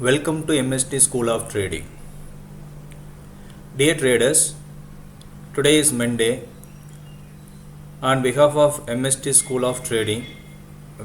Welcome to MST School of Trading. Dear traders, today is Monday. On behalf of MST School of Trading,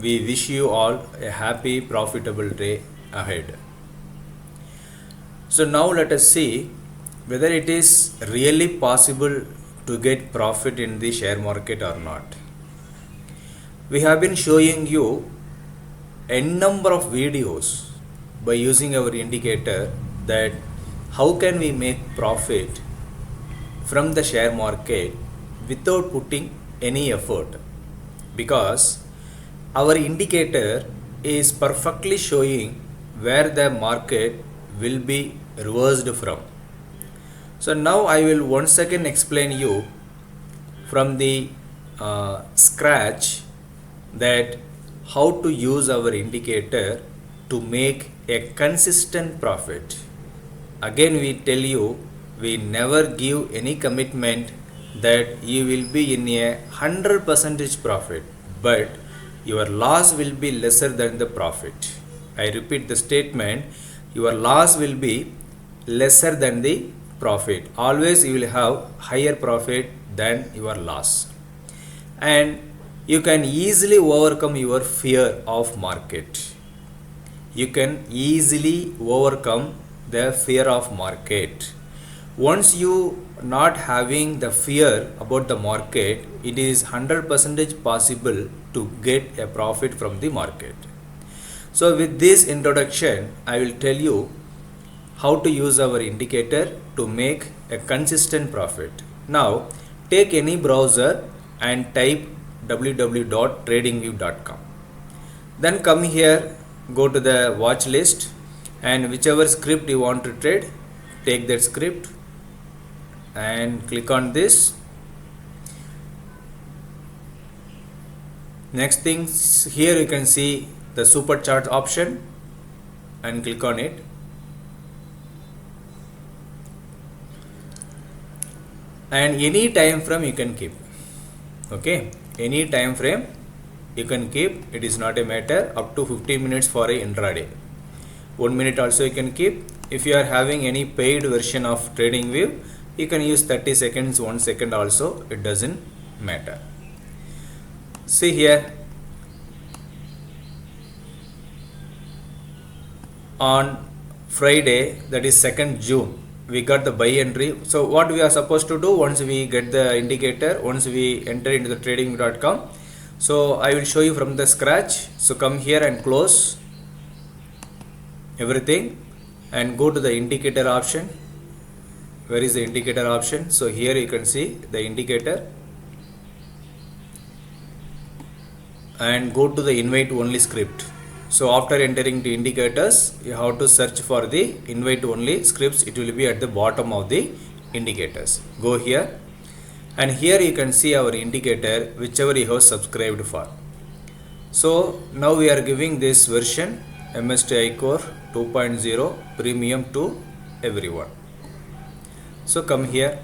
we wish you all a happy, profitable day ahead. So now let us see whether it is really possible to get profit in the share market or not. We have been showing you a number of videos by using our indicator that how can we make profit from the share market without putting any effort, because our indicator is perfectly showing where the market will be reversed from. So now I will once again explain you from the scratch that how to use our indicator to make a consistent profit. Again, we tell you, we never give any commitment that you will be in a 100% profit, but your loss will be lesser than the profit. I repeat the statement, your loss will be lesser than the profit. Always you will have higher profit than your loss. And you can easily overcome your fear of market. You can easily overcome the fear of market. Once you not having the fear about the market, it is 100% possible to get a profit from the market. So with this introduction, I will tell you how to use our indicator to make a consistent profit. Now take any browser and type www.tradingview.com. Then come here, go to the watch list, and whichever script you want to trade, take that script and click on this. Next thing, here you can see the super chart option and click on it. And any time frame you can keep. Okay, any time frame you can keep. It is not a matter. Up to 15 minutes for a intraday. 1 minute also you can keep. If you are having any paid version of TradingView, you can use 30 seconds, 1 second also. It doesn't matter. See here, on Friday, that is 2nd June, we got the buy entry. So what we are supposed to do once we get the indicator, once we enter into the trading.com, so I will show you from the scratch. So come here and close everything and go to the indicator option. Where is the indicator option? So here you can see the indicator and go to the invite only script. So after entering the indicators, you have to search for the invite only scripts. It will be at the bottom of the indicators. Go here, and here you can see our indicator, whichever you have subscribed for. So now we are giving this version MST iCore 2.0 premium to everyone. So come here.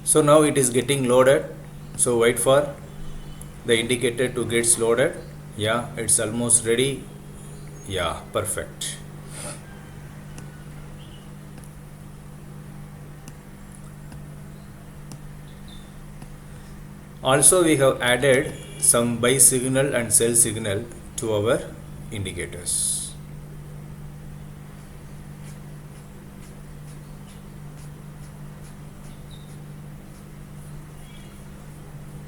So now it is getting loaded. So wait for the indicator to get loaded. Yeah, it's almost ready. Yeah, perfect. Also we have added some buy signal and sell signal to our indicators.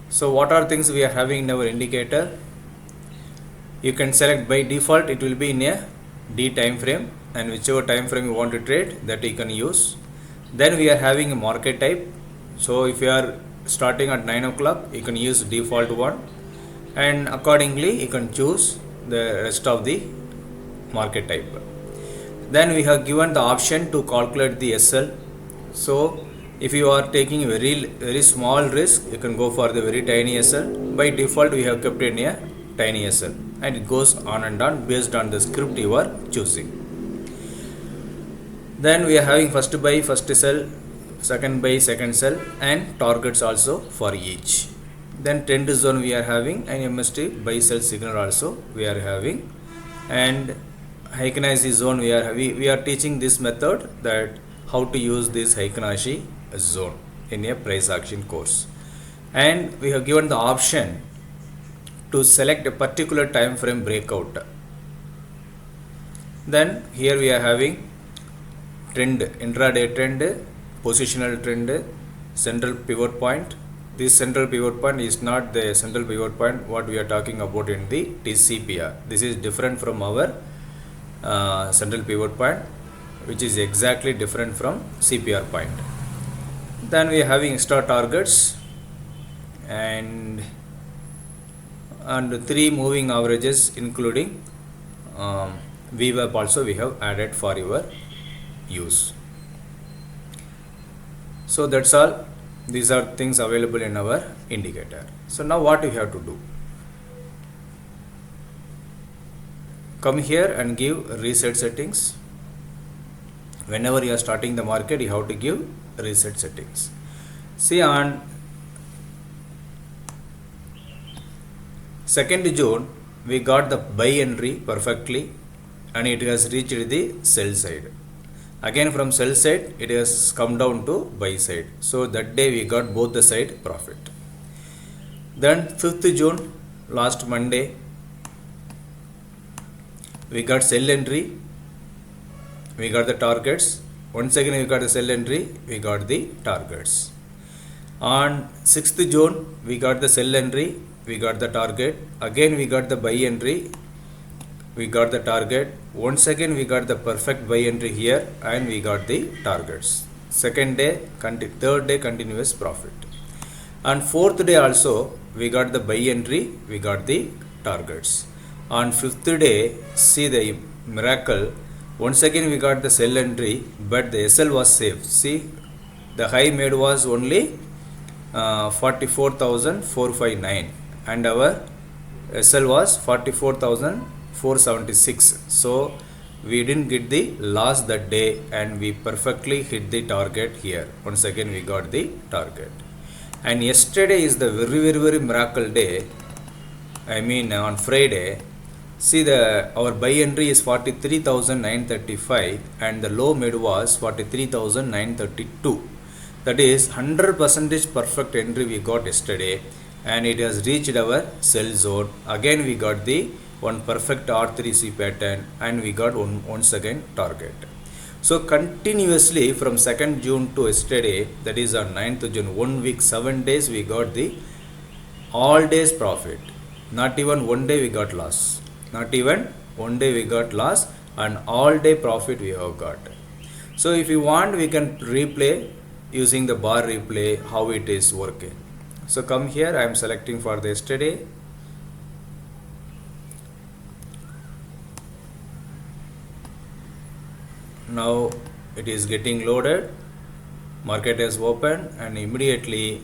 So what are things we are having in our indicator? You can select by default, it will be in a D time frame, and whichever time frame you want to trade, that you can use. Then we are having a market type. So if you are starting at 9 o'clock, you can use default one, and accordingly you can choose the rest of the market type. Then we have given the option to calculate the SL. So if you are taking very small risk, you can go for the very tiny SL. By default we have kept in a tiny SL, and it goes on and on based on the script you are choosing. Then we are having first buy, first sell, second buy, second sell, and targets also for each. then trend zone we are having, and MST buy sell signal also we are having, and Heikinase zone we are teaching this method, that how to use this Heikinase zone in a price action course. And we have given the option to select a particular time frame breakout. Then here we are having trend, intraday trend, positional trend, central pivot point. This central pivot point is not the central pivot point what we are talking about in the TCPR. This is different from our central pivot point, which is exactly different from CPR point. Then we are having extra targets and 3 moving averages, including VWAP also we have added for your use. So that's all. These are things available in our indicator. So now what we have to do? Come here and give reset settings. Whenever you are starting the market, you have to give reset settings. See, on 2nd June we got the buy entry perfectly, and it has reached the sell side. Again from sell side it has come down to buy side. So that day we got both the side profit. Then 5th June, last Monday, we got sell entry, we got the targets. Once again we got the sell entry, we got the targets. On 6th June we got the sell entry, we got the target. Again we got the buy entry, we got the target. Once again we got the perfect buy entry here, and we got the targets. Second day, third day continuous profit. On 4th day also we got the buy entry, we got the targets. On 5th day, see the miracle, once again we got the sell entry, but the SL was safe. See, the high made was only 44,459, and our SL was 44,476. So we didn't get the loss that day, and we perfectly hit the target here. Once again we got the target. And yesterday is the very miracle day. I mean on Friday. See, our buy entry is 43,935, and the low made was 43,932. That is 100% perfect entry we got yesterday, and it has reached our sell zone. Again we got the one perfect R3C pattern, and we got once again target. So continuously from 2nd June to yesterday, that is on 9th June, 1 week, 7 days, we got the all days profit. Not even one day we got loss. Not even one day we got loss, and all day profit we have got. So if you want, we can replay using the bar replay how it is working. So come here, I am selecting for the yesterday. Now it is getting loaded. Market has opened, and immediately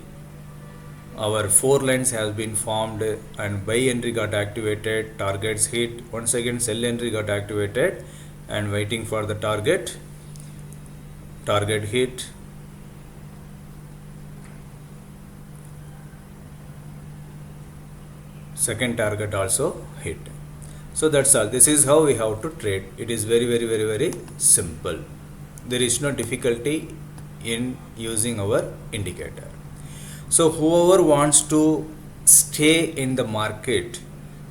our 4 lines has been formed, and buy entry got activated, targets hit. Once again sell entry got activated, and waiting for the target. Target hit. Second target also hit. So that's all. This is how we have to trade. It is very simple. There is no difficulty in using our indicator. So whoever wants to stay in the market,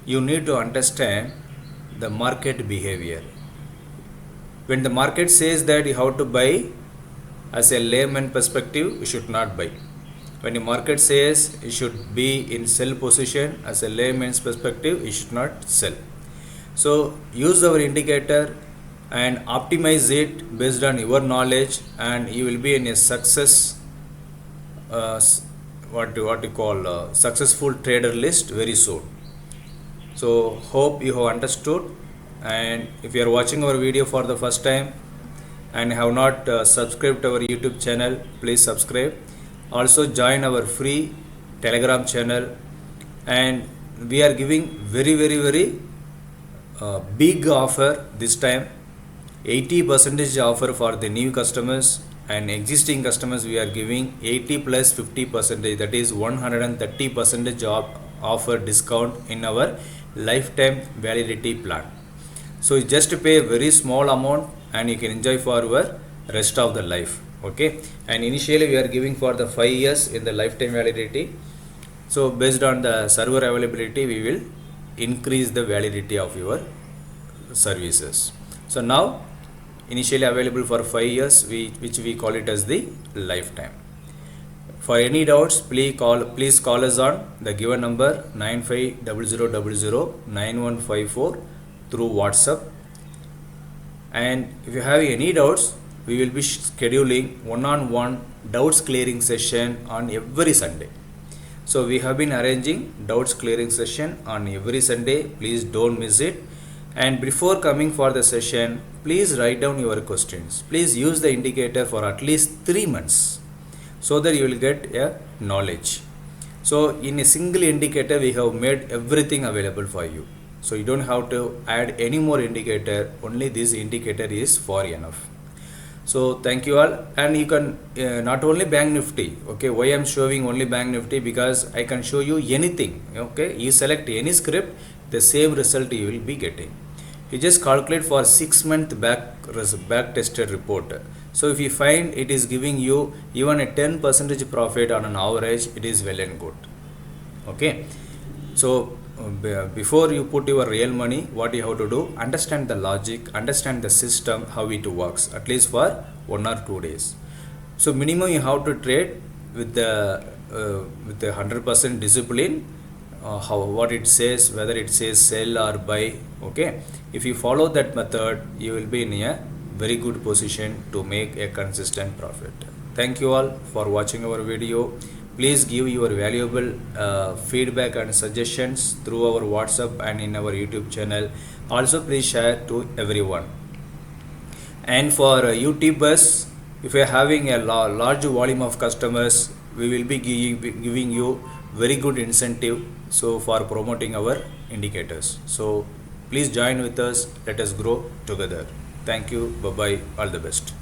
you need to understand the market behavior. When the market says that you have to buy, as a layman perspective, you should not buy. When the market says you should be in sell position, as a layman's perspective, you should not sell. So use our indicator and optimize it based on your knowledge, and you will be in a success successful trader list very soon. So hope you have understood, and if you are watching our video for the first time and have not subscribed to our YouTube channel, please subscribe. Also join our free Telegram channel, and we are giving very big offer this time, 80% offer for the new customers, and existing customers we are giving 80 plus 50%, that is 130% offer discount in our lifetime validity plan. So you just pay a very small amount and you can enjoy for your rest of the life. Okay, and initially we are giving for the 5 years in the lifetime validity. So based on the server availability we will increase the validity of your services. So now initially available for 5 years, which we call it as the lifetime. For any doubts, please call us on the given number 9500009154 through WhatsApp. And if you have any doubts, we will be scheduling one-on-one doubts clearing session on every Sunday. So we have been arranging doubts clearing session on every Sunday. Please don't miss it. And before coming for the session, please write down your questions. Please use the indicator for at least 3 months so that you will get a knowledge. So in a single indicator we have made everything available for you. So you don't have to add any more indicator, only this indicator is for enough. So thank you all. And you can not only Bank Nifty, okay, why I'm showing only Bank Nifty, because I can show you anything. Okay, you select any script, the same result you will be getting. You just calculate for 6 month back tested report. So if you find it is giving you even a 10% profit on an average, it is well and good. Okay, so before you put your real money, what you have to do, understand the logic, understand the system, how it works, at least for 1 or 2 days. So minimum you have to trade with the 100% discipline. What it says, whether it says sell or buy. Okay, if you follow that method, you will be in a very good position to make a consistent profit. Thank you all for watching our video. Please give your valuable feedback and suggestions through our WhatsApp and in our YouTube channel. Also please share to everyone. And for YouTubers, if you are having a large volume of customers, we will be giving you very good incentive for promoting our indicators. So please join with us, let us grow together. Thank you, bye bye, all the best.